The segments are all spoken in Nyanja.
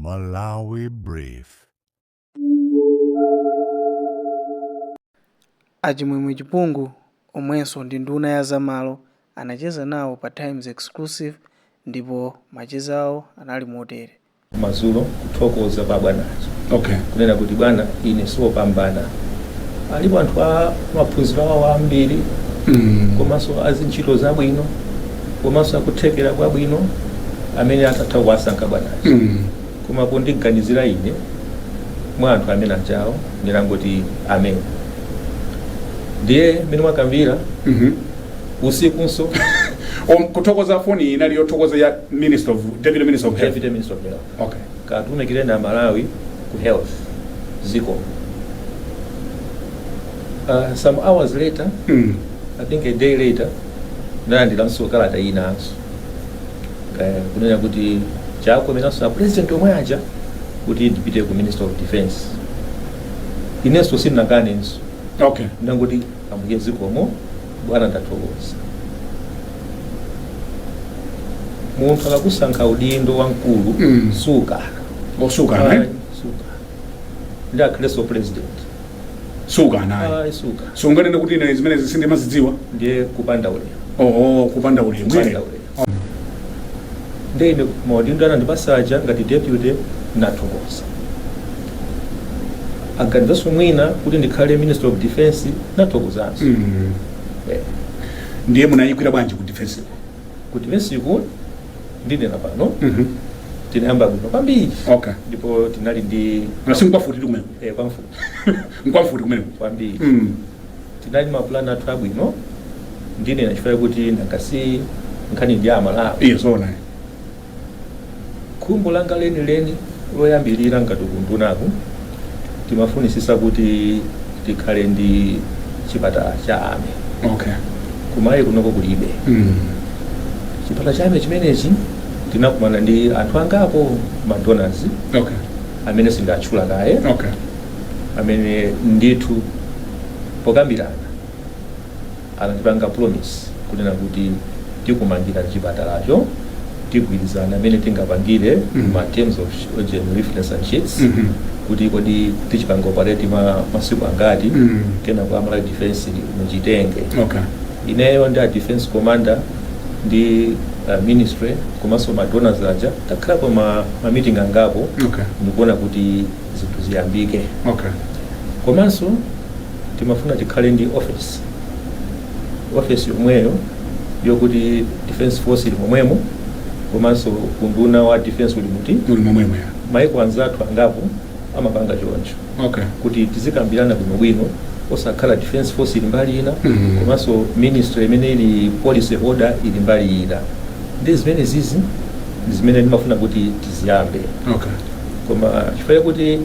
Malawi Brief. Achimwemwe Chipungu omwenso ndi nduna ya zamalo anacheza nawo pa Times Exclusive ndipo macheza awo anali motere. Mazulo kuthokoza pa bwanacho. Okay. Kunena kuti bwana ine siopambana. Alipo anthu maphunziro awo ambiri. Komanso azintchito zabwino. Komanso akuthekera kwabwino amene atatha kuwasankha bwanacho. Koma kundiganizira ine mwa anthu amene achawo ndilangoti amene. Ndiye mene mwakamvira usikunso kuthokoza foni inali yothokoza ya Deputy Minister of Health. Deputy Minister of Health. Okay. Katumikire na Malawi ku health ziko. Some hours later, I think a day later, ndilanso kalata inanso. Kunena kuti chakomenanso president omwe aja kuti ndipite ku Minister of Defense. Inenso sinakanenso. Okay. Ndangoti ambuye zikomo bwana ndathokoza. Munthu akakusankha udindo wankulu suka. Osuka naye? Suka. Ndakhaleso president. Suka naye. Suka. So nganene kuti ine zimene zisinde mazidziwa Ndiye kupanda ulemu. Kupanda ulemu. Kupanda ulemu. Ndiye maudindo anandipasaja ngati deputy nathokoza. Aganizaso mwina kuti ndikhale Minister of Defense nathokozanso. Ndiye munayikwira bwanji ku defense? Ku defense iku ndinena pano. Tinayamba bwino kwambiri. Okay. Ndipo tinali ndi nasimkwafuti kumene. Kwamfuti. Nkwafuti kumene. Kwambiri. Tinali mapulani athu abwino. Ndinena chifukwa kuti nakasi nkhani ndi Malawi. Yes, ona. Khumbo langa leni loyambirira ngati kundunaku timafunisisa kuti tikhale ndi chipatala cha ame. Okay. Kumayi kunoko kulibe. Chipatala cha ame chimenechi tinakumana ndi anthu angapo madonors. Okay. Amene sindatchula naye. Okay. Amene ndithu pokambirana anatipanga promise kunena kuti tikumangira chipatalacho tigwirizana amene tingapangire ma terms of general reference and sheets kuti kodi tichipanga operate masiku angati kena kwa Malawi defense muchitenge. Okay. Ineyo ndi a defense commander ndi ministry komanso ma donors aja takhalapo ma meeting angapo. Okay. Ndikuona kuti zinthu ziyambike. Okay. Komanso timafuna tikhale ndi office yomweyo yokuti defense force ili momwemo komanso kunduna wa defense uli momwemo ya maiko anzathu angapo amapanga choncho. Okay. Kuti tizikambirana bwino osakhala defense force ili mbali ina komanso ministry imene ili policy order ili mbali ina. Ndi zimene zizi zimene ndimafuna kuti tiziyambe. Okay. Koma chifukwa kuti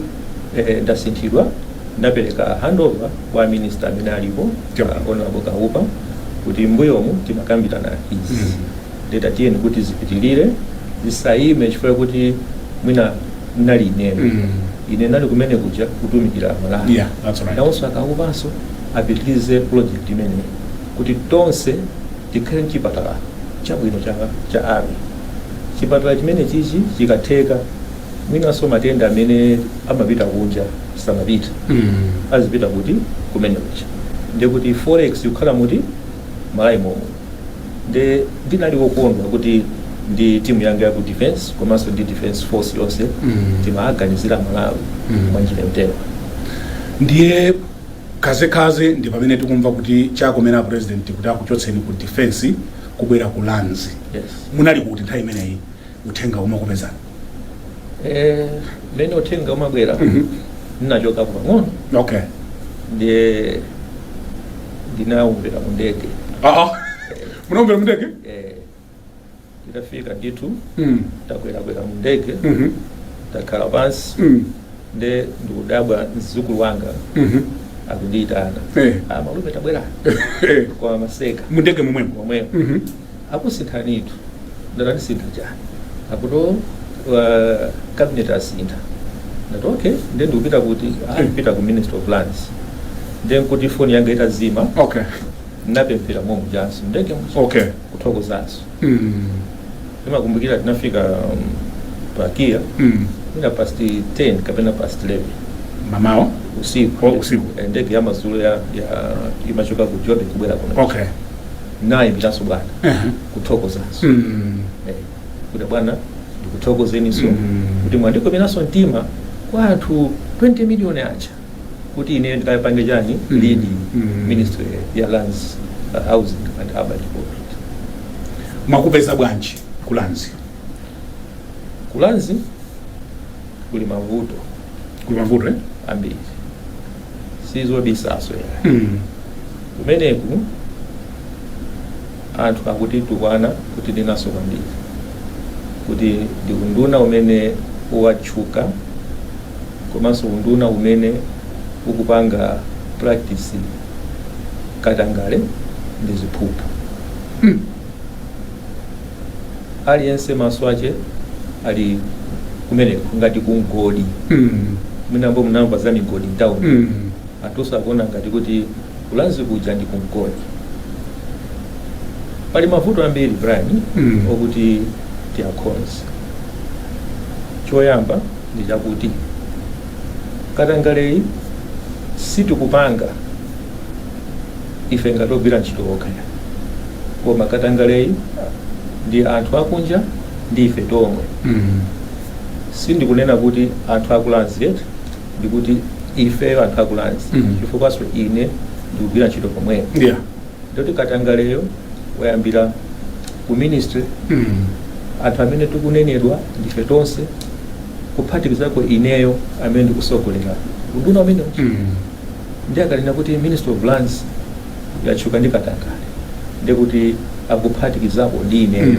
ndasinthidwa ndapereka handover kwa minister amene alipo Honorable Kaupa kuti mbuyomu timakambirana izi. Ndeta tiyeni kuti zipitilire zisayime chifukwa kuti mwina nali ine nali kumene kuja kutumikira Malawi. Yeah, that's right. Nawonso akaupanso apitilize project imene kuti tonse tikhale chipatala chabwino cha ami. Chipatala chimene chichi chikatheka mwinanso matenda amene amapita kunja samapita azipita kuti kumene kuja. Ndiye kuti forex yokhala muti Malawi momwe. Ndinali wokondwa kuti ndi timu yanga ya ku defense komanso ndi defense force yonse timaganizira Malawi mwanjira mtero. Ndiye kaze ndi pamene tikumva kuti chakomena president kuti akuchotseni ku defense kubwera ku lands. Yes. Munali kuti nthawi imeneyi uthenga umakupezana? Mene uthenga umabwera ninachoka pang'ono. Okay. Ndiye ndinaumbira mu ndege. Munaumbira mu ndege? Ndinafika nditu takwera mu ndege takhala pansi ndikudabwa mzukulu wanga akundiyitana malume tabwera kwa maseka mu ndege momwemo akusinthanitu ndanisintha chani akuto cabinet asintha ndati okay ndikupita kuti ndipita ku Minister of Lands kuti phone yanga itazima. Okay. Napemphera Mungu jansi ndege okay kuthokozaso. Ndimakumbukira tinafika pakia mina past 10 kapena past 11 mamawa usiku. Usiku. Ndege ya Mazulu ya imachoka ku Jobe kubwera kuno. Okay. Naye bilaso bwana Uh-huh. kuthokoza so kuti bwana ndikuthokozeni so kuti mwandiko minaso mtima kwa anthu 20 million acha kuti ine ndikapange chani lead ministry ya lands, housing and urban development. Mwakupeza bwanji kulanzi Kulanzi kuli mavuto ambiri sizo bisaso ya kumeneku anthu akuti tukwana kuti ndinaso kwambiri kuti ndikunduna umene uwatchuka komanso unduna umene ukupanga practice katangale ndi ziphuphu. Aliyense maso ache ali kumeneku ngati kungodi minambo munamba za migodi town atusa akuona ngati kuti kulanzi kuja ndi kungodi. Pali mavuto ambiri Brian okuti tiakonzi. Choyamba ndi chakuti katangaleyi sitikupanga ife ngatogwira ntchito okaya, koma katangaleyi ndi anthu akunja ndi ife tomwe. Sindikunena kuti anthu akulanzi yet, ndikuti ife anthu akulanzi chifukwaso ine ndikugwira ntchito pomwepo. Ndoti katangaleyo wayambira ku ministry anthu amene tikunenedwa ndife tonse kuphatikizako ineyo amene ndikusogolera unduna umene ndi akalina kuti Ministry of Lands yatchuka ndi katangale ndikuti akuphatikizako ndi ineyo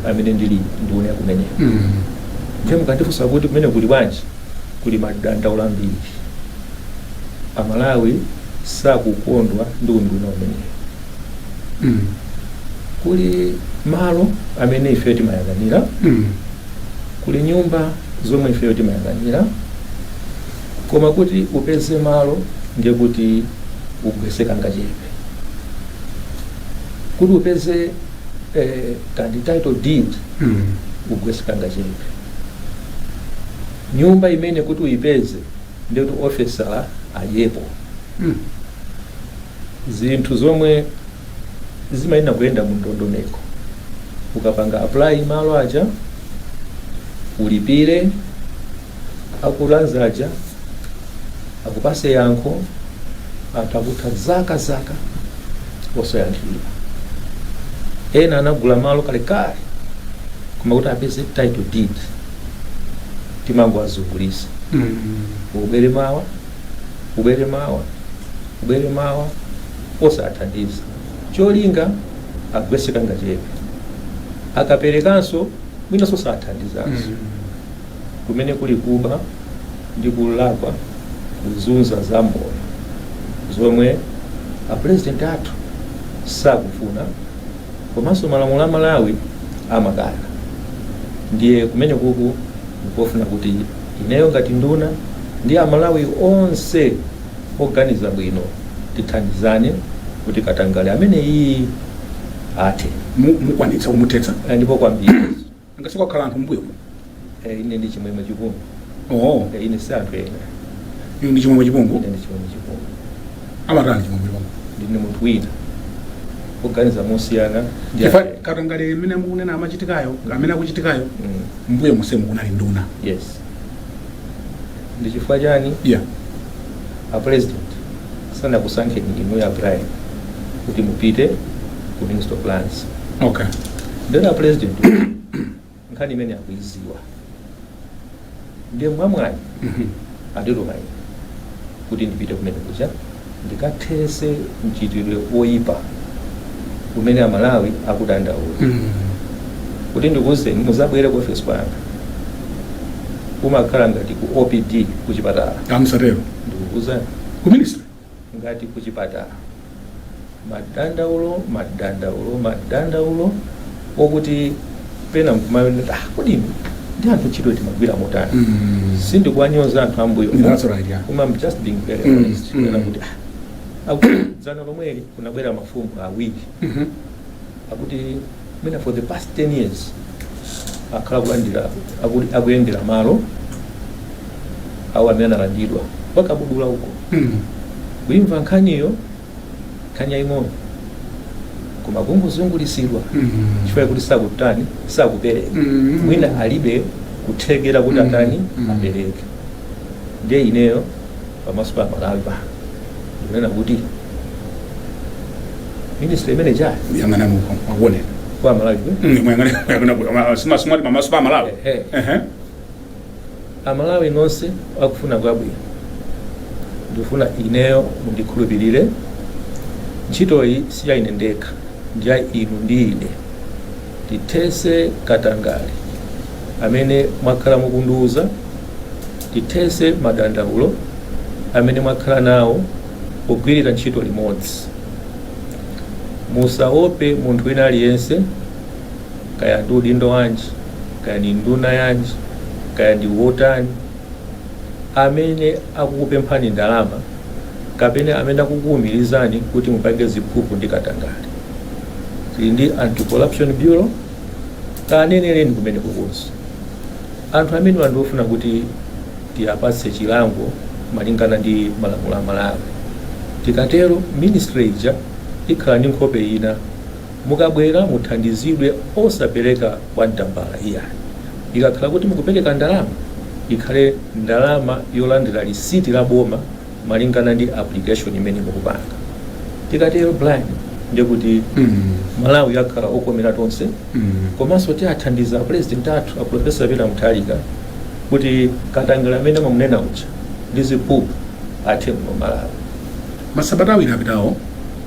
amene ndili nduna kumeneyo. Ndiye mukandifunsa kuti kumene kuli bwanji, kuli madandaula ambiri. Amalawi sakukondwa ndi unduna umeneyo. Kuli malo amene ife timayang'anira, kuli nyumba zomwe ife timayang'anira, koma kuti upeze malo ndiye kuti ugweseka ngachepe. Kuti upeze kandi title deed ugweseka ngachepe. Nyumba imene kuti uipeze ndiye kuti officer ayepo. Zinthu zomwe zimayenda kuyenda mu ndondomeko. Ukapanga apply malo aja ulipire, akulanza aja akupase yankho, atakuta zaka osoyankhira. Ena anagula malo kalekale koma kuti apeze title deed timango azungulisa. ubere mawa osathandiza. Cholinga agweseka ngachepe, akaperekanso mwinaso sathandizanso. Kumene kuli kuba ndi kulakwa kuzunza za moyo zomwe a president athu sakufuna, komanso malamulo a Malawi amakana. Ndiye kumene kuku nkofuna kuti ineyo ngati nduna ndi a Malawi onse oganiza bwino tithandizane kuti katangale amene iyi ate mukwanitsa kumutetsa ndipo kwambiri ngasikwa khala anthu mbuyo. Ine ndi chimwemwe chipungu. Ine si anthu ena. Ine ndi chimwemwe chipungu. Ine ndi chimwemwe chipungu. Amatani chimwemwe chipungu. Ndine munthu wina oganiza mosiyana. Ifa katangale imene mukunena amachitikayo amene akuchitikayo mbuyo mose mukunali nduna. Yes. Ndi chifukwa chani? A president sana kusankheni inu ya Brian kuti mupite ku Ministry of Lands. Okay. Then a president nkhani imene akuiziwa ndiye mwamwayi andilumai kuti ndipite kumene kucha ndikathese mchitidwe oyipa kumene a Malawi akudandaula. Kuti ndikuwuzeni muzabwere ku office kwanga umakhala ngati ku OPD ku chipatala. Amsarero. Ndikuwuzani ku ministry ngati ku chipatala madandaulo okuti pena mkumayonera kodi ndi anthu ntchito timagwira motani. Sindikuwanyoza anthu ambuyo. That's right, yeah. Koma I'm just being very honest. Kuna kuti akudzana lomweli kunabwera mafumu awiri akuti mina for the past 10 years akhala kulandira akuyendera malo awo amene analandidwa wakabudula uko kuimva nkhaniyo nkhani yaying'ono koma kungozungulisidwa chifukwa kuti sakutani sakupereka mwina alibe kuthekera kuti atani apereke. Ndiye ineyo pamaso pa Malawi pano ndikunena kuti ministry imene chali yang'ana muko akuonera kwa Malawi simasumali pamaso pa Malawi. Amalawi nonse akufuna kwabwino ndifuna ineyo mundikhulupirire ntchitoyi siyaine ndekha ndiya inu ndi ine tithese Katangale amene mwakhala mukundiuza, tithese madandaulo amene mwakhala nawo kugwirira ntchito limodzi. Musaope munthu wina aliyense kaya ndi udindo wanji kaya ndi nduna yanji kaya ndi wotani amene akukupemphani ndalama kapena amene akukuwumirizani kuti mupange ziphuphu ndi Katangale. Tili ndi Anti-Corruption Bureau kaneneleni kumene kukunso anthu amene andifuna kuti tiyapatse chilango malingana ndi malamulo a Malawi. Tikatero ministry ija ikhala ndi nkhope ina, mukabwera muthandizidwe osapereka kwa mtambala iyani. Ikakhala kuti mukupereka ndalama ikhale ndalama yolandira lisiti la boma malingana ndi application imene mukupanga. Tikatero blind ndiye kuti Malawi yakhala okomera tonse komanso tiyathandiza president athu a Professor Peter Mutharika kuti Katangale amene mamunena uja ndi ziphuphu athe mu Malawi. Masabata awiri apitawo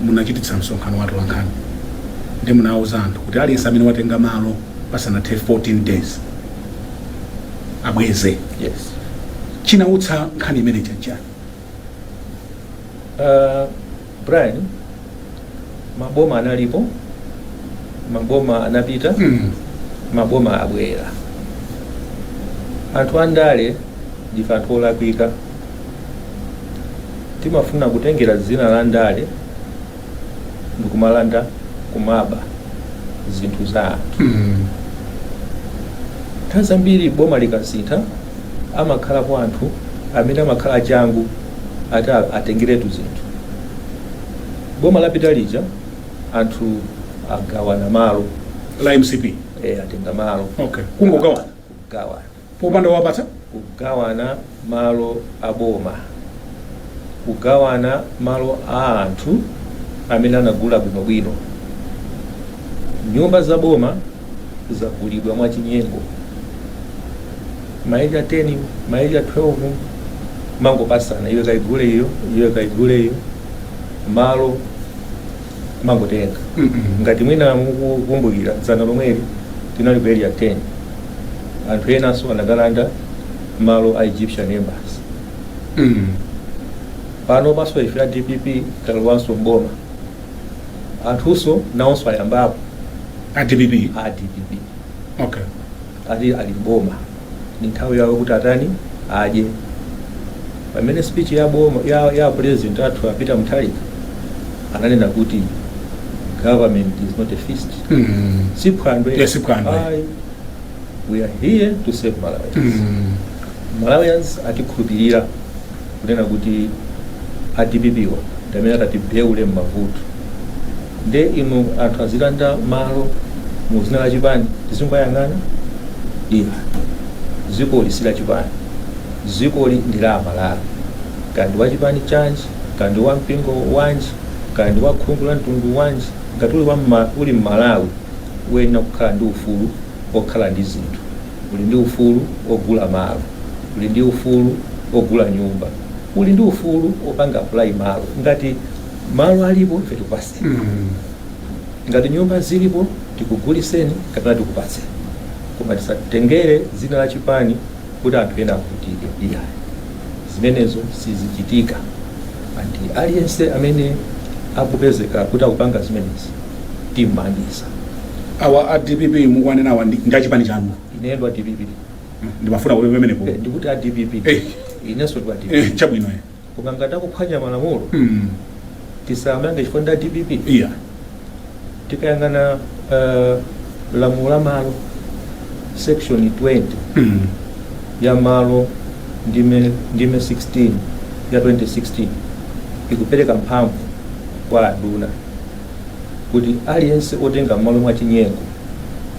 munachititsa msonkhano wa atolankhani ndi munawuza anthu kuti aliyense amene watenga malo pasanathe 14 days abweze. Yes. Chinawutsa nkhani imene chanchani. Brian, maboma analipo, maboma anapita, maboma abwera. Anthu andale ndife anthu olakwika. Timafuna kutengera zina la ndale ndikumalanda kumaba zinthu za anthu. Nthawi zambiri boma likasintha amakhalapo anthu amene amakhala changu ati atengeretu zinthu. Boma lapita lija anthu agawana malo La MCP. Atenga malo. Okay. Kungogawana. Kugawana. Popanda wapata? Kugawana malo aboma. Kugawana malo a anthu amene anagula bwinobwino. Nyumba za boma zagulidwa mwachinyengo. Maili 10, maili 12 mango pasana iwe kaigule iyo, iwe kaigule iyo. Malo mango tenga. Ngati mwina mukukumbukira dzana lomweli tinali ku area 10. Anthu enaso anagalanda malo a Egyptian embassy. Pano baso ife a DPP kalwanso mboma. Anthuso nawonso ayambapo. A DPP. Okay. Ati alimboma. Ni nthawi yawo kuti atani aje. Pamene speech ya boma ya president athu Peter Mutharika ananena kuti government is not a feast. Siphwandwe. Yes, siphwandwe. We are here to save Malawians. Malawians atikhulupirira kunena kuti adibibiwa ndamene atatibeule m'mavuto. Nde inu anthu azilanda malo mu zina la chipani tizingoyang'ana iya zikoli sila chipani zikoli ndi la Malawi kandi wa chipani chanji kandi wa mpingo wanji kandi wa khungu la mtundu wanji ngati uli m'Malawi wena kukhala ndi ufulu okhala ndi zinthu, uli ndi ufulu ogula malo, uli ndi ufulu ogula nyumba, uli ndi ufulu opanga apply malo. Ngati malo alipo ife tikupase, ngati nyumba zilipo tikuguliseni kapena tikupase, koma tisatengere zina la chipani kuti anthu ena akutike. Iya zimenezo sizichitika. Anti aliyense amene akupezeka kuti akupanga zimenezi timmangisa. Awa ADPP mukwanena awa ndi chipani chanu. Inendo ADPP. Ndimafuna kuti pamene po. Ndikuti ADPP. Ineso ndi ADPP. Chabwino Koma ngati akuphwanya malamulo. Tisamange chifukwa ADPP. Iya. Tikayangana lamulo la malo section 20 ya malo ndime 16 ya 2016 ikupereka mphamvu kwa aduna kuti aliyense otenga malo mwa chinyengo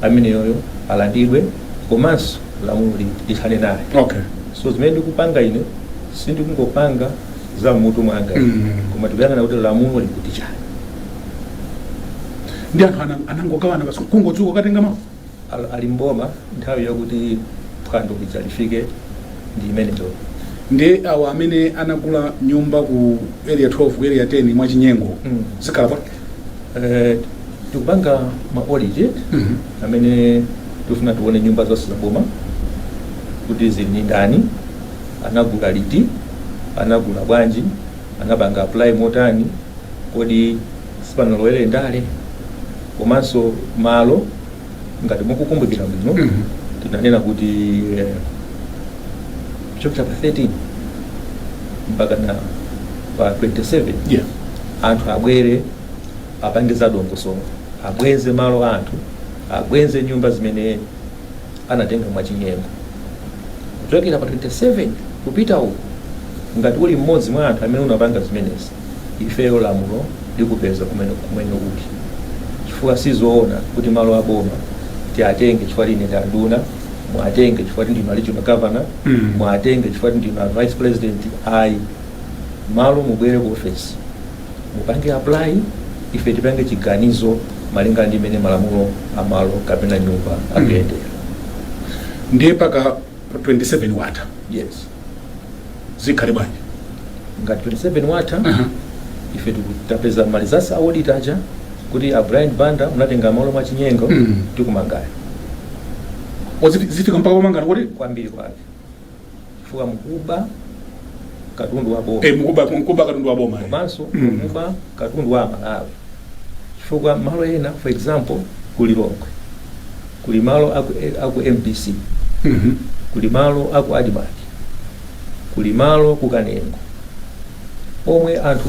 ameneyoyo alandidwe komanso lamulo lithane naye. Okay. So zimene ndikupanga ine sindikungopanga za mutu mwanga koma tikuyang'ana kuti lamulo likuti chani. Ndi anthu anangogawana basi kungodzuka katenga malo Ali mboma nthawi yakuti phwando lifike ndi imeneyo. ndi awo amene anagula nyumba ku area 12 ku area 10 mwa chinyengo zikhala pa tikupanga ma audit amene tifuna tione nyumba zonse zaboma kuti zili ndani, anagula liti, anagula bwanji, anapanga apply motani, kodi sipanalowere ndale, komanso malo ngati mukukumbukira bwino tinanena kuti chapter 13 mpaka na pa 27 anthu abwere apangiza dongosolo, abwenze malo anthu, abwenze nyumba zimene anatenga mwa chinyengo. Kuchokera pa 27 kupita uko ngati uli mmodzi mwa anthu amene unapanga zimenezi, ifeyo lamulo likupeza kumene kuti chifukwa sizoona kuti malo aboma tiatenge chifukwa ine ndi aduna, mwatenge chifukwa ndinu regional governor, mwatenge chifukwa ndinu vice president. Ayi, malo mubwere ku office mupange apply, ife tipange chiganizo malinga ndi mene malamulo amalo kapena nyumba akuyendera. ndiye paka 27 wata Yes. zikhale bwanji Ngati 27 wata ife tikutapeza mali zasi audit aja kuti a Brian Banda unatenga malo mwa chinyengo tikumangaya. zifika mpaka pomangana kuti Kwambiri kwake chifukwa mukuba katundu wa boma, mukuba katundu wa boma komanso mukuba katundu wa Malawi. Chifukwa malo ena for example kuli Longwe, kuli malo aku MPC, kuli malo aku Adimaki, kuli malo ku Kanengo, omwe anthu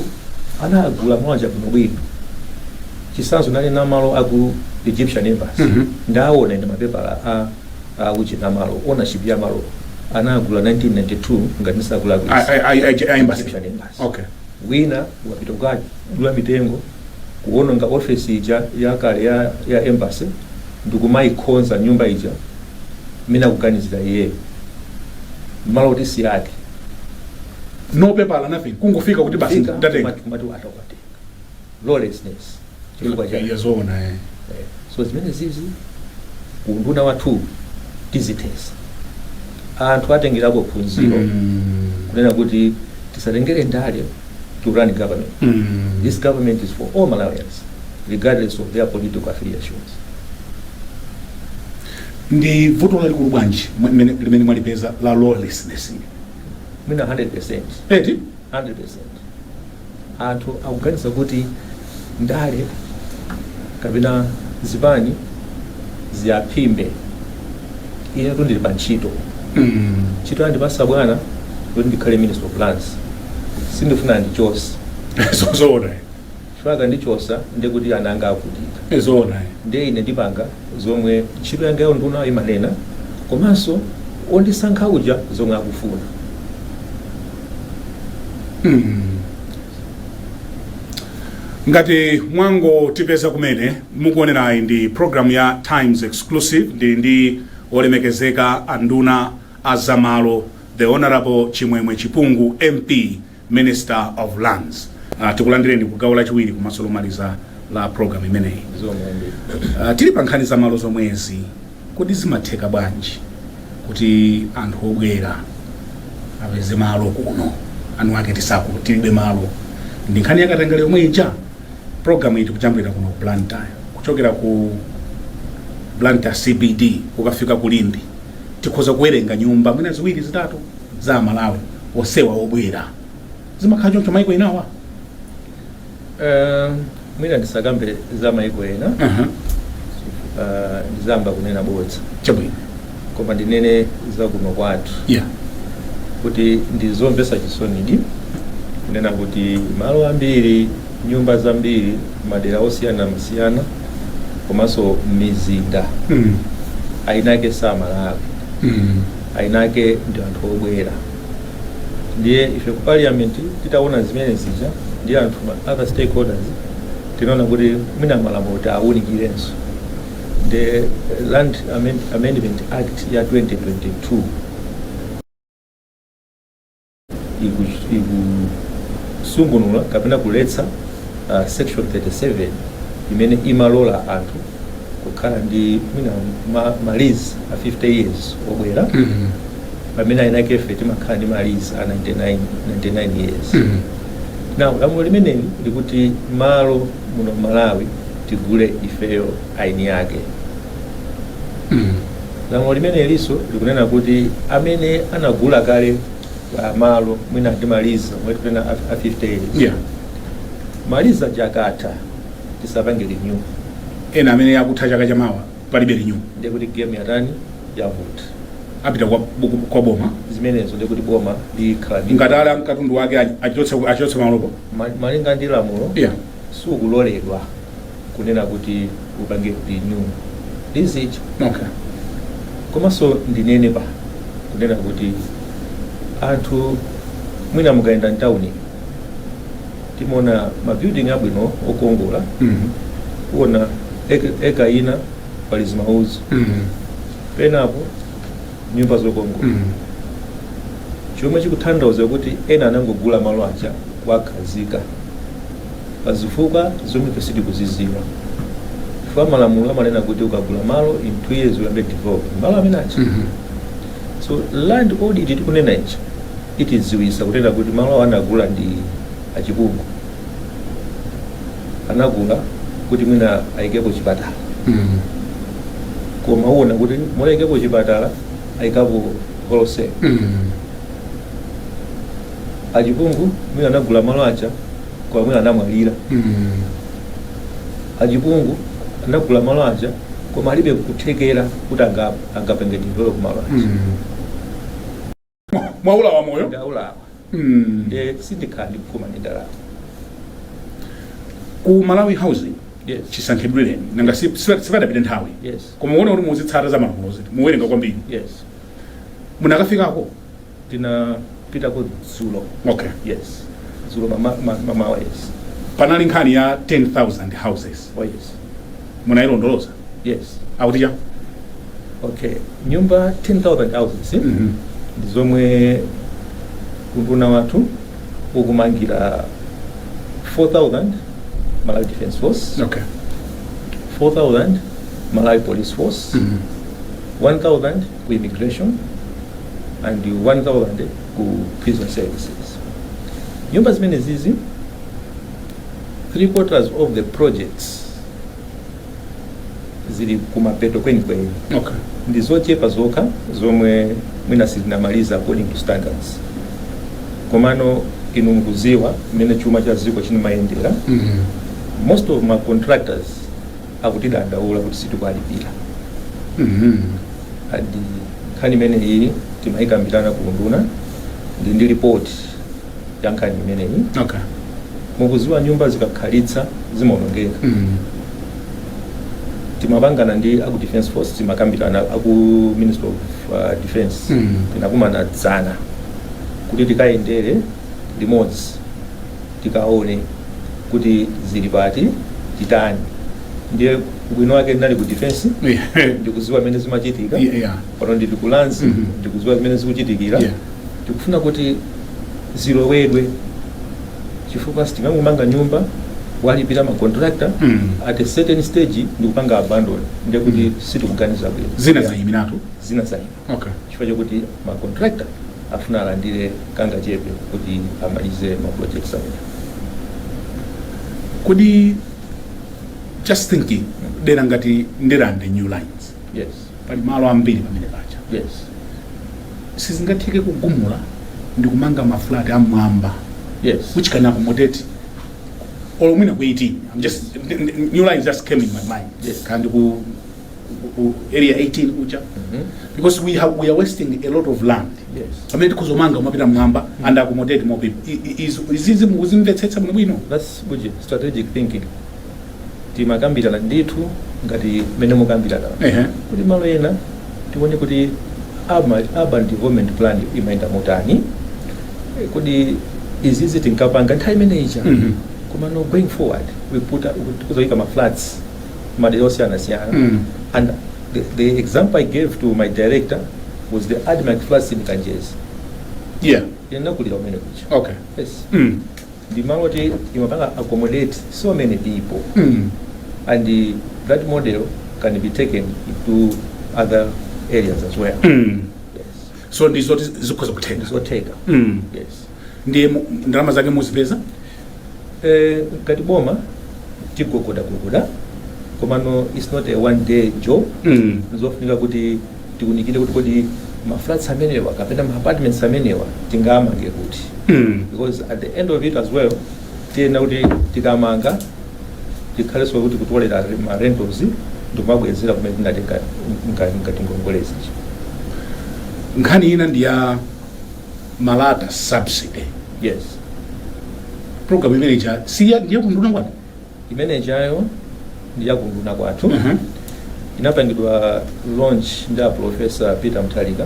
anagula mwanja kuno bwino. Chisanzo nali na malo aku Egyptian Embassy ndaona ndi mapepala a uchina malo ownership ya malo anagula 1992 ngati nisagula ku Egyptian Embassy. Okay. Wina wapita ukaji dula mitengo kuononga office ija yakale ya embassy ndikumayikhonza nyumba ija mina kuganizira iye malo kuti si yake no paper nothing kungofika kuti basi ndatenga kumati atakutenga lawlessness chifukwa cha yazona so zimene zizi unduna wathu tizitesa anthu atengerapo phunziro kunena kuti tisatengere ndale to run government. This government is for all Malawians regardless of their political affiliations. ndi vuto lalikulu bwanji limene mwalipeza la lawlessness Mina 100%. eti 100%. Anthu akuganiza kuti ndale kapena zipani ziyaphimbe ine kuti ndili pa ntchito ntchito yandipasa bwana kuti ndikhale minister of lands, sindifuna ndichose zona chifukwa ndichosa ndi kuti ananga akutika zona ndi ine ndipanga zomwe ntchito yanga yawo nduna imanena komanso ondisankha uja zomwe akufuna. ngati mwango tipeza kumene mukuonerayi ndi program ya Times Exclusive ndi olemekezeka anduna azamalo the Honorable Chimwemwe Chipungu MP Minister of Lands. Tikulandireni kugawo lachiwiri komanso lomaliza la program imeneyi. Tili pa nkhani za malo zomwezi kodi zimatheka bwanji kuti anthu obwera apeze malo kuno anu ake tisako tilibe malo ndi nkhani yakatengera yomwe ija program iyi tikuchambira kuno Blantyre kuchokera ku Blantyre CBD ukafika ku Lindi tikhoza kuwerenga nyumba mwina ziwiri zitatu za Malawi osewa obwera zimakhala choncho maiko inawa. Mwina ndisakambe za maiko ena ndizamba kunena bodza chabwino koma ndinene za kuno kwathu kuti ndizomvetsa chisoni kunena kuti malo ambiri nyumba zambiri madera osiyanasiyana komanso mizinda ainake sa Malawi ainake ndi anthu obwera ndiye ife ku parliament titaona zimene zija ndi anthu other stakeholders tinaona kuti mwina malamulo awunikirenso. The Land Amendment Act ya 2022 ikusungunula kapena kuletsa section 37 imene imalola anthu kukhala ndi mwina malizi a 50 years obwera pamene ayinake ife timakhala ndi malizi a 99 years. Now lamulo limeneli likuti malo muno Malawi tigule ifeyo aini yake. Lamulo limene liso likunena kuti amene anagula kale malo mwina ndi maliza mweti pena a 50 years. Maliza jakatha tisapange renew. Ena amene yakutha chaka chamawa palibe renew. Ndiye kuti game yatani yavuta. Apita kwa boma. Zimenezo ndiye kuti boma likhala ngatala mkatundu wake achotse malopo. Malinga ndi lamulo sukuloledwa kunena kuti upange renew. This is okay. Komanso ndinene pa kunena kuti anthu mwina mukaenda ntawuni timona mabuilding abwino okongola kuona eka ina pali zimauzi penapo nyumba zokongola chomwe chikutanthauza kuti ena anangogula malo aja wakhazika pazifukwa zomwe sitikuzizira. Malamulo amanena kuti ukagula malo in 2 years uyambe develop malo amene acha. So land audit tikunena ichi itidziwisa kutenda kuti malo anagula ndi achipungu anagula kuti mwina ayikepo chipatala koma uona kuti molayikepo chipatala ayikapo wholesale. Achipungu mwina anagula malo acha kwa mwina anamwalira. Achipungu anagula malo aja koma alibe kuthekera kuti angapenge develop malo aja. Mwaulawa moyo? Ndaulawa. Ndiye sindikali kukuma ndi ndalama. Ku Malawi Housing Yes. chisankhidwireni nanga sipadapita nthawi. Yes. Koma muone kuti muzitsata za malamulo ziti muwerenga kwambiri. Yes. Munakafikako? Tinapitako dzulo. Okay. Yes. Dzulo mamawa yes. Panali nkhani ya 10,000 houses. Oh yes. Munayilondoloza? Yes. Autija? Okay. Nyumba 10,000 houses. Zomwe unduna wathu ukumangira 4,000 Malawi Defense Force. Okay. 4,000 Malawi Police Force. 1,000 ku immigration and 1,000 ku prison services. Nyumba zimene zizi 3/4 of the projects zili kumapeto kwenikweni. Okay. Ndizochepa zokha zomwe mwina sizinamaliza according to standards. Komano inu mukuziwa mmene chuma cha dziko chinimayendera. Most of my contractors akutidandaula kuti sitikwalipira. Adi nkhani imene iyi timayikambirana ku unduna ndi report ya nkhani imene iyi. Okay. Mukuziwa nyumba zikakhalitsa zimaonongeka. Timapangana ndi aku Defense Force timakambirana aku Minister of Defense tinakumana dzana kuti tikayendere limodzi tikaone kuti zili pati titani. Ndiye bwino wake ndali ku defense ndikuziwa mmene zimachitika. Pano ndili ku lands ndikuziwa mmene zikuchitikira. Tikufuna kuti zilowedwe chifukwa sitingamanga nyumba walipira ma contractor at a certain stage ndikupanga abandon ndiye kuti sitikuganiza bwino. Zina zayimiratu? Zina zayima. Okay. Chifukwa chokuti ma contractor afuna alandire kanga chepe kuti amalize ma projects amene. Kodi just thinking dera ngati ndirande new lines. Yes. Pali malo ambiri pamene pacha. Yes. Sizingatheke kugumula ndikumanga maflat amwamba. Yes. Which can accommodate or mwina ku 18. I'm just new lines just came in my mind. Yes. Kandi ku area 18 ucha. Because we are wasting a lot of land. Yes. Pamene tikuzomanga umapita mwamba and accommodate more people. Izizi mukuzimvetsetsa bwino. That's good strategic thinking. Timakambirana ndithu ngati mene mukambirana. Kuti malo ena tione kuti urban development plan imaenda motani kodi izizi tinkapanga nthawi imeneyi koma no going forward we put kuzoika ma flats madera osiyana-siyana and the example I gave to my director was the Admac flats in Kanjezi. Yeah. Inakulira umene kucha. Okay. Yes. The model imapanga accommodate so many people and that model can be taken into other areas as well. Yes. So ndizo zikhoza kuthenga. Zoteka. Yes. Ndiye ndalama zake muzipeza? Kati boma tikugoda komano it's not a one day job. Zofunika kuti tikunikire kuti kodi ma flats amenewa kapena ma apartments amenewa tingamange kuti. Because at the end of it as well tena kuti tikamanga tikhaleso kuti kutwalira ma rentals ndimabwezera kumene tinateka ngati ngongolezi. Nkhani ina ndiya malata subsidy. Yes. Program manager siya ndiye kunduna kwanu? Imenejayo ndiya kunduna kwathu. Inapangidwa launch nda Professor Peter Mutharika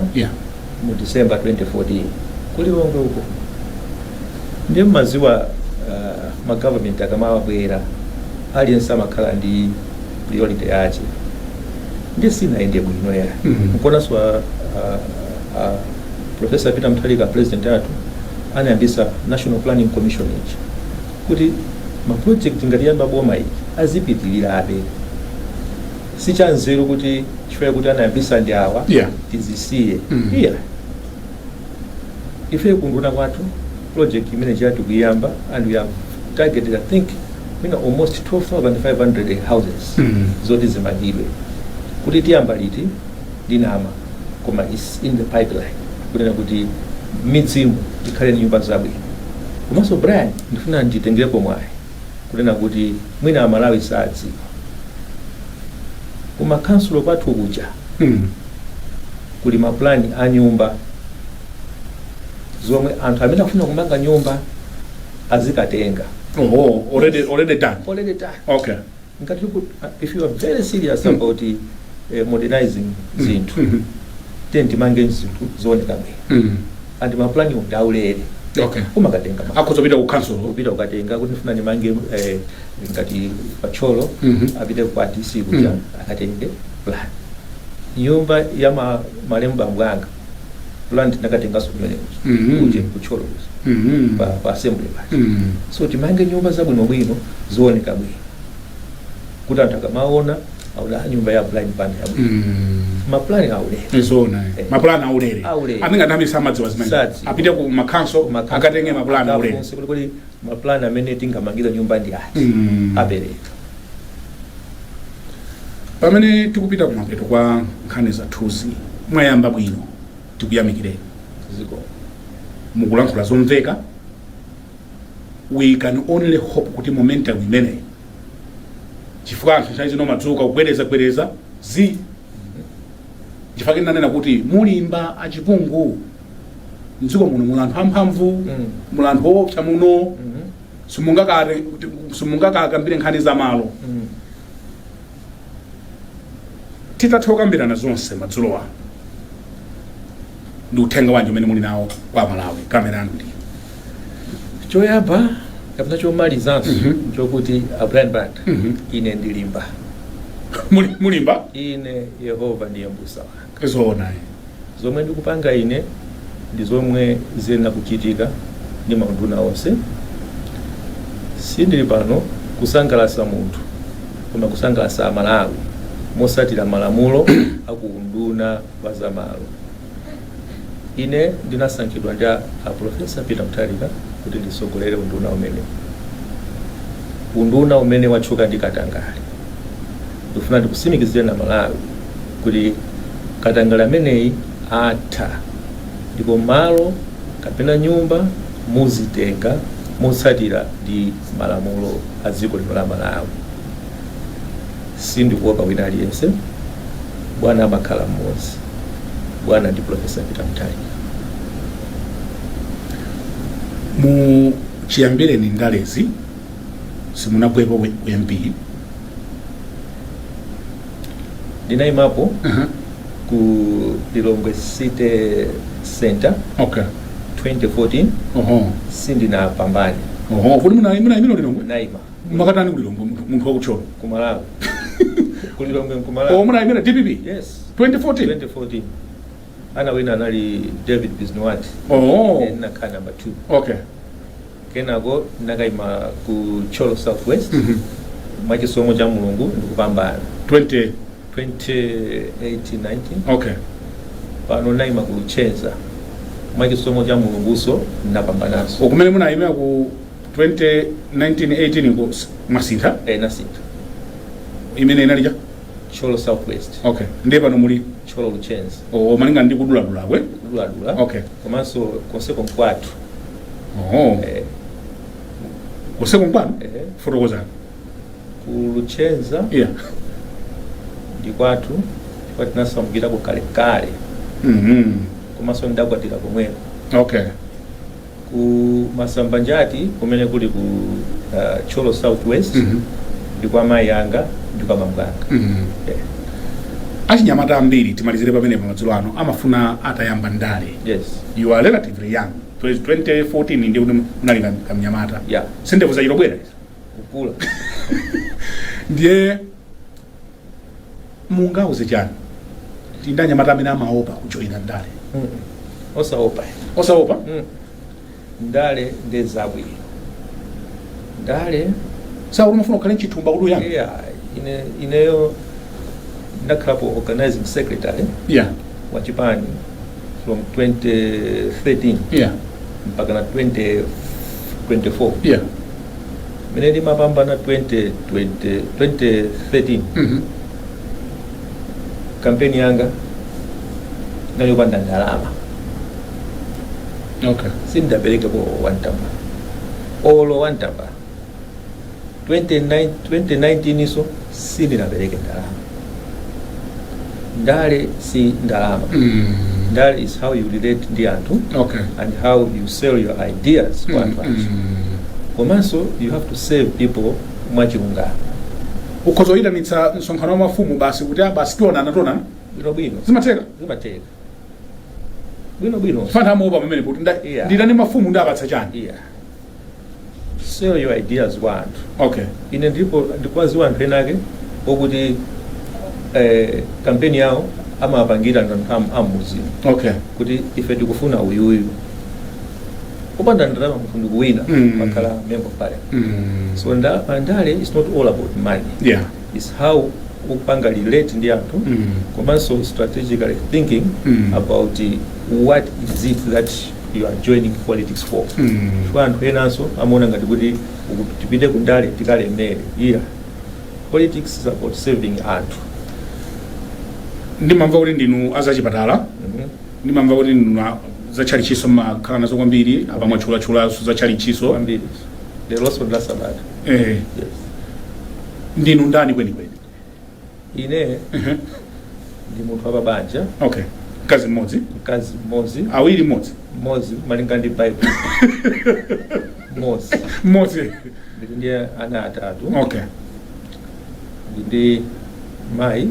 mu December 2014 kuli Lilongwe uko. Ndiye maziwa ma government akamabwera aliyense amakhala ndi priority yache. Ndiye sinaende bwino ya. Mkonaswa Professor Peter Mutharika president athu anayambisa National Planning Commission ichi kuti ma project ngaliyamba boma iki azipitilira abe sichanzeru kuti chifukwa kuti anayambisa ndi awa tizisiye ife kunduna kwathu project imene chatu kuyamba and we have targeted I think almost 12,500 houses zoti zimangidwe kuti tiyamba liti dinama koma is in the pipeline kunena kuti midzimu ikhale nyumba zabwino komanso Brian ndifuna nditengereko mwayi kunena kuti mwina Amalawi sadziwa kuma council kwathu kuja kuli maplani a nyumba zomwe anthu amene afuna kumanga nyumba azikatenga. Already done. Okay. Ngati if you are very serious about modernizing zinthu then timange zinthu zooneka bwino and maplani undaulere. Okay. Kumakatenga akuzopita ku council kupita ukatenga kuti ndifuna ndimange ngati pacholo apite kwa DC kuja akatenge plan nyumba ya malemba mbwanga plan tinakatenga kumene kuje kucholo pa assembly so timange nyumba zabwino bwino zooneka bwino kuti anthu akamaona aula nyumba ya blind band ya maplani aulere zona maplani aulere amenga ndami samadziwa zimene apite ku council akatenge maplani aulere kuli maplani amene tingamangira nyumba ndi ati abereka. Pamene tikupita kumapeto kwa nkhani zathuzi mwayamba bwino tikuyamikire ziko mukulankhula zomveka. We can only hope kuti momentum imene chifukwa anthu nthawi zino madzuka kugwereza chifukwa nanena kuti mulimba achipungu mdziko muno muli anthu amphamvu muli anthu opsa muno simungakakambire nkhani za malo titatha kukambirana zonse madzulo ano ndi uthenga wanji umene muli nawo kwa Malawi kamera anu ndi choyamba kapena chomalizanso chokuti Brian Band ine ndilimba mulimba ine Yehova ndiye mbusa wanga zoona zomwe ndikupanga ine ndi zomwe ziyenera kuchitika ndi maunduna onse sindili pano kusangalatsa munthu koma kusangalatsa Amalawi mosatira malamulo akunduna wa zamalo. Ine ndinasankhidwa ndi Professor Peter Mutharika kuti ndisogolere unduna umene watchuka ndi Katangale. Ndifuna ndikusimikizire na Malawi kuti Katangale ameneyi atha ndipo malo kapena nyumba muzitenga mosatira ndi malamulo a dziko lino la Malawi. Sindikuopa wina aliyense, Bwana amakhala mmodzi. Bwana ndi Professor Peter Mutharika. Mu chiyambire ni ndalezi simunabwepo MP ndinayimapo ku Lilongwe City Center. Okay. 2014 sindinapambane. Kuti muna imino lilongo Naima makatani kulilongo munthu wakucholo kumalawi kulilongo kumalawi muna imino DPP. Yes, 2014 anawina anali David Biznwati naka number 2. Okay. Kenako nakaima ku Cholo Southwest mwachisomo cha mulungu ndikupambana 2018-19. Okay. Pano naima ku Luchenza mwachisomo cha mulunguso napambanaso. Kumene muna imira ku 2019-18 ku masintha Nasintha imene inalija Cholo Southwest. Okay. Ndiye pano muli Cholo Luchenza malinga ndi kudula kwe. Okay. Komanso konseko mkwatu. Konseko mkwatu fotokozana ku Luchenza ndikwatu kwatinasamukira ku kale komanso ndakwatira komweko. Okay. Ku Masambanjati kumene kuli ku Cholo Southwest ndikwa mai yanga ndikwa mambanga. Achinyamata ambiri timalizire pamene pamadzulo ano amafuna atayamba ndale. Yes. You are relatively young. 2014 ndi kuti munali kamnyamata. Yeah. Sendevu za chilobwera kukula. Ndiye mungauze chani tindanyamata amene amaopa kujoina ndale. Osaopa ndale ndezabwino. Ndale sauli mufuna ukhale nchithumba kuti uyambe. Ineyo ndakhapo organizing secretary wa chipani from 2013 mpaka na 2024. Mene ndimapambana 2013 kampeni yanga nayopanda ndalama. Okay. Sindabereka ko wantamba olo wantamba 2019 iso sindinabereke ndalama. Ndale si ndalama. Ndale is how you relate ndi anthu. Okay. And how you sell your ideas to advance. Komanso you have to save people mwachilungamo. Ukhozoyitanitsa msonkhano wa mafumu basi kuti basi tionana bwino zimateka bwino fanta amopa pamene kuti nditani mafumu ndapatsa chani. Sell your ideas to anthu. Okay. Ine ndipo ndikwaziwa anthu enake okuti kampeni yawo amapangira amuzi. Okay. Kuti ife tikufuna uyuyu kupanda ndalama munthu ndikuwina makhala member of parliament. So ndale is not all about money. It's how upanga relate ndi anthu komanso strategically thinking about what is it that you are joining politics for. Kwa anthu enanso amaona ngati kuti tipite ku ndale tikalemere. Politics is about saving anthu. Ndimamva kuti ndinu azachipatala. Ndimamva kuti ndinu zachalichiso makhala nazo kwambiri apa mwachula zachalichiso kwambiri. Lero la sabata. Yes. Ndinu ndani kweni? Ine ndi munthu wa banja. Okay. Mkazi mmodzi. Awiri mmodzi malinga ndi Bible. Mmodzi. Ndiye ana atatu. Okay. Ndi mai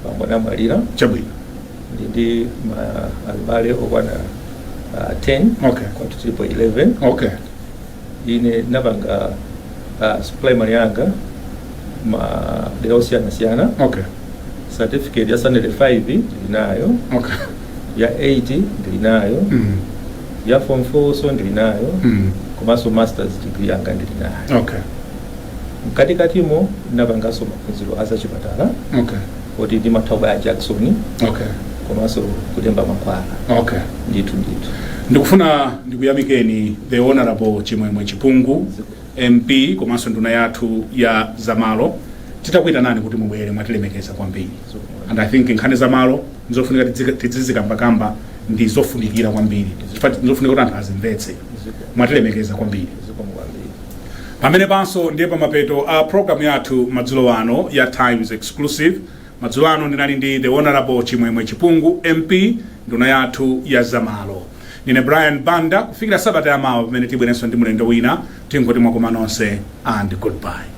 pamwana malira chabwino. Ndi albale okwana 10. Okay. Kwa tulipo 11. Okay. Ine nabanga primary yanga deosiyana. Okay. Certificate ya standard 5 ndinayo. Okay. Ya 8 ndinayo. Ya form 4 so ndinayo. Komanso masters degree yanga ndinayo. Okay. Mkatikatimo nabangaso maphunziro azachipatala. Okay. Oti ndi mathauba ya Jackson. Okay. Komanso kulemba makwala. Okay. Nditu. Ndikufuna ndikuyamikeni the honorable Chimwemwe Chipungu MP komanso nduna yathu ya zamalo. Titakuita nani kuti mubwere mwatilemekeza kwambiri. And I think nkhani zamalo nzofunika tizizikambakamba ndi zofunikira kwambiri. Nzofunika kuti anthu azimvetse. Mwatilemekeza kwambiri. Pamene panso ndiye pa mapeto a program yathu madzulo ano ya Times Exclusive. Madzulo ano ndinali ndi the honorable Chimwemwe Chipungu MP nduna yathu ya zamalo. Nine Brian Banda kufikira sabata ya mawa pamene tibwerenso ndi mulendo wina tingoti mwakoma nonse and goodbye.